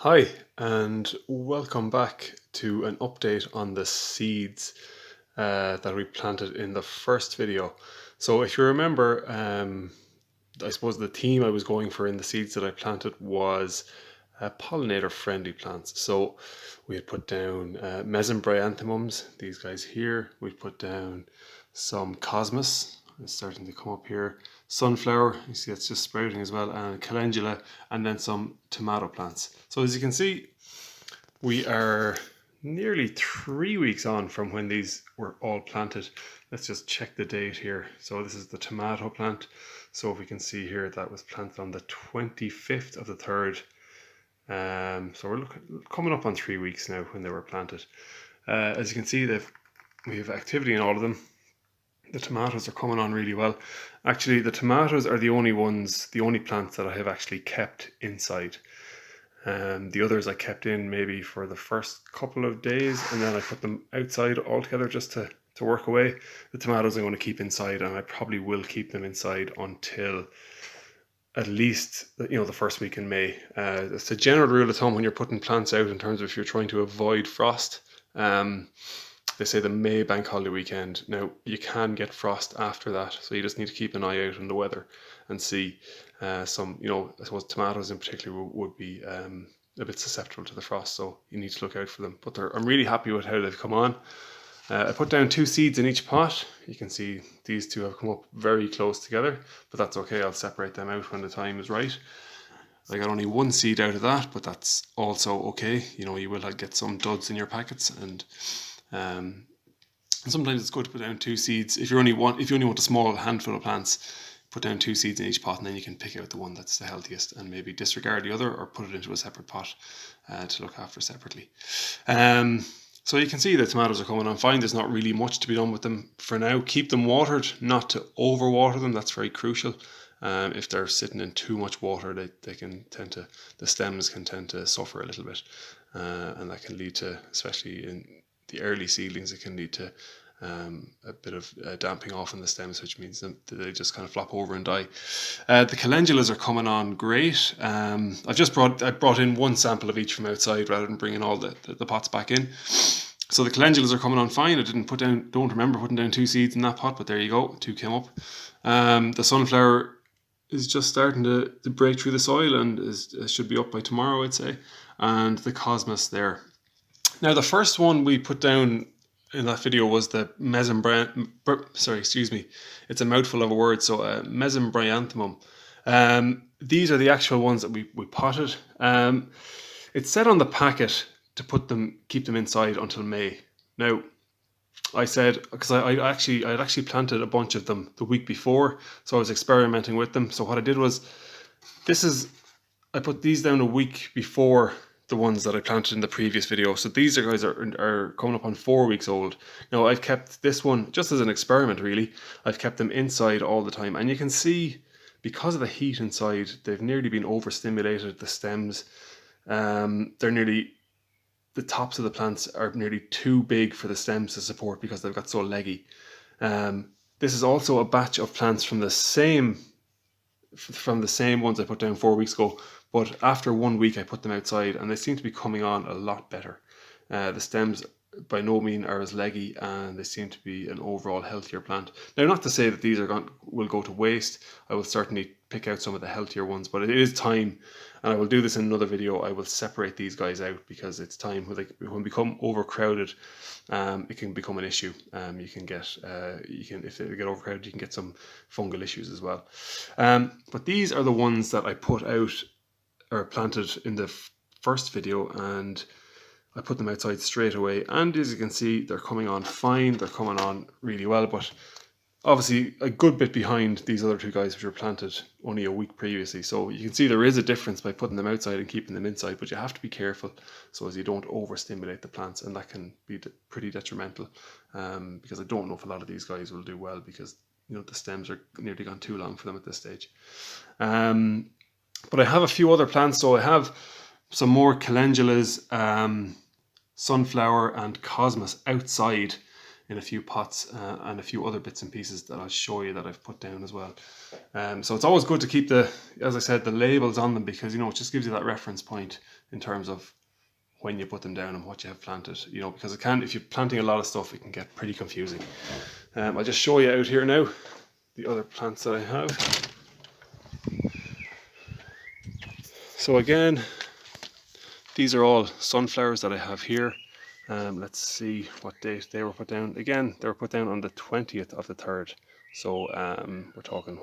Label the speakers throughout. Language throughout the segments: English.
Speaker 1: Hi, and welcome back to an update on the seeds that we planted in the first video. So if you remember, I suppose the theme I was going for in the seeds that I planted was pollinator friendly plants. So we had put down mesembryanthemums, these guys here. We put down some cosmos, it's starting to come up here. Sunflower, you see that's just sprouting as well, and calendula, and then some tomato plants. So as you can see, we are nearly 3 weeks on from when these were all planted. Let's just check the date here. So this is the tomato plant. So if we can see here, that was planted on the 25th of the 3rd. So we're coming up on 3 weeks now when they were planted. As you can see, we have activity in all of them. The tomatoes are coming on really well. Actually, the tomatoes are the only plants that I have actually kept inside. The others I kept in maybe for the first couple of days, and then I put them outside altogether just to work away. The tomatoes I'm going to keep inside, and I probably will keep them inside until at least the first week in May. It's a general rule of thumb when you're putting plants out in terms of if you're trying to avoid frost. They say the May bank holiday weekend. Now you can get frost after that, so you just need to keep an eye out on the weather and see. I suppose tomatoes in particular would be a bit susceptible to the frost, so you need to look out for them. But I'm really happy with how they've come on. I put down 2 seeds in each pot. You can see these two have come up very close together, but that's okay. I'll separate them out when the time is right. I got only 1 seed out of that, but that's also okay. You will get some duds in your packets, and sometimes it's good to put down 2 seeds. If you only want a small handful of plants, put down 2 seeds in each pot, and then you can pick out the one that's the healthiest and maybe disregard the other or put it into a separate pot to look after separately. So you can see the tomatoes are coming on fine. There's not really much to be done with them for now. Keep them watered, not to overwater them. That's very crucial. If they're sitting in too much water, the stems can tend to suffer a little bit, and that can lead to, especially in the early seedlings, it can lead to a bit of damping off in the stems, which means that they just kind of flop over and die. The calendulas are coming on great. I brought in 1 sample of each from outside rather than bringing all the pots back in. So the calendulas are coming on fine. I don't remember putting down 2 seeds in that pot, but there you go, 2 came up. The sunflower is just starting to break through the soil and should be up by tomorrow, I'd say. And the cosmos there. Now the first one we put down in that video was the it's a mouthful of a word, so mesembryanthemum. These are the actual ones that we potted. It said on the packet to keep them inside until May. Now, I said, because I'd actually planted a bunch of them the week before, so I was experimenting with them. So what I did was, I put these down a week before the ones that I planted in the previous video. So these guys are coming up on 4 weeks old. Now I've kept this one just as an experiment, really. I've kept them inside all the time, and you can see because of the heat inside, they've nearly been overstimulated. The stems, the tops of the plants are nearly too big for the stems to support because they've got so leggy. This is also a batch of plants from the same ones I put down 4 weeks ago, but after 1 week I put them outside and they seem to be coming on a lot better. The stems by no means are as leggy, and they seem to be an overall healthier plant. Now, not to say that these will go to waste. I will certainly pick out some of the healthier ones, but it is time, and I will do this in another video. I will separate these guys out because it's time. When they become overcrowded, it can become an issue. If they get overcrowded, you can get some fungal issues as well. But these are the ones that I put out or planted in the first video, and I put them outside straight away, and as you can see, they're coming on fine. They're coming on really well, but obviously a good bit behind these other 2 guys which were planted only a week previously. So you can see there is a difference by putting them outside and keeping them inside, but you have to be careful so as you don't overstimulate the plants, and that can be pretty detrimental, because I don't know if a lot of these guys will do well because the stems are nearly gone too long for them at this stage. But I have a few other plants, so I have some more calendulas, sunflower and cosmos outside in a few pots and a few other bits and pieces that I'll show you that I've put down as well. So it's always good to keep as I said, the labels on them, because it just gives you that reference point in terms of when you put them down and what you have planted, because if you're planting a lot of stuff, it can get pretty confusing. I'll just show you out here now the other plants that I have. So again, these are all sunflowers that I have here. Let's see what date they were put down. Again, they were put down on the 20th of the 3rd. So we're talking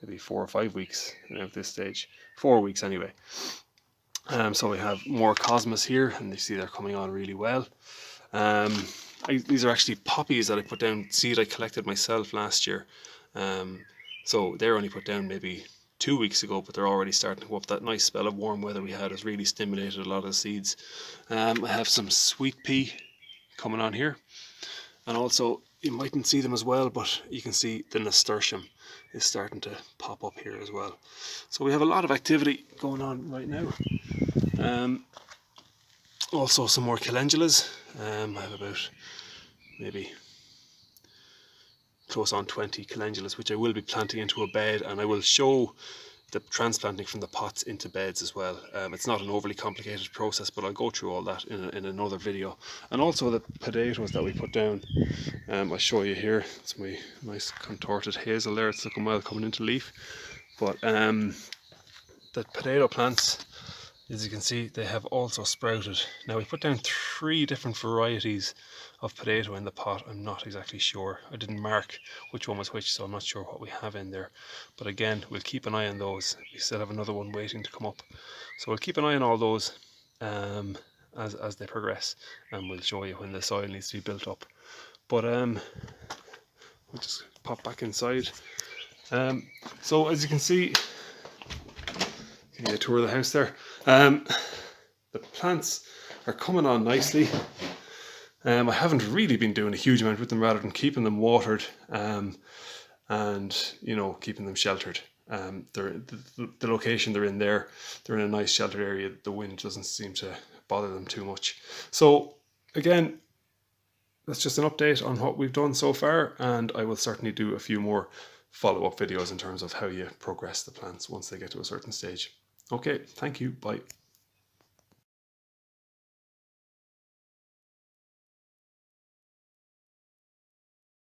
Speaker 1: maybe 4 or 5 weeks at this stage. 4 weeks anyway. So we have more cosmos here, and you see they're coming on really well. These are actually poppies that I put down, seed I collected myself last year. So they're only put down maybe 2 weeks ago, but they're already starting to go up. That nice spell of warm weather we had has really stimulated a lot of the seeds. I have some sweet pea coming on here, and also you mightn't see them as well, but you can see the nasturtium is starting to pop up here as well. So we have a lot of activity going on right now. Also some more calendulas. I have about maybe close on 20 calendulas, which I will be planting into a bed, and I will show the transplanting from the pots into beds as well. It's not an overly complicated process, but I'll go through all that in another video. And also the potatoes that we put down, I'll show you here. It's my nice contorted hazel there. It's looking well coming into leaf. But the potato plants, as you can see, they have also sprouted. Now we put down 3 different varieties of potato in the pot. I'm not exactly sure. I didn't mark which one was which, so I'm not sure what we have in there. But again, we'll keep an eye on those. We still have another one waiting to come up. So we'll keep an eye on all those as they progress, and we'll show you when the soil needs to be built up. But we'll just pop back inside. So as you can see, give you a tour of the house there. The plants are coming on nicely. I haven't really been doing a huge amount with them, rather than keeping them watered and keeping them sheltered. The location they're in there, they're in a nice sheltered area. The wind doesn't seem to bother them too much. So again, that's just an update on what we've done so far, and I will certainly do a few more follow-up videos in terms of how you progress the plants once they get to a certain stage. Okay, thank you, bye.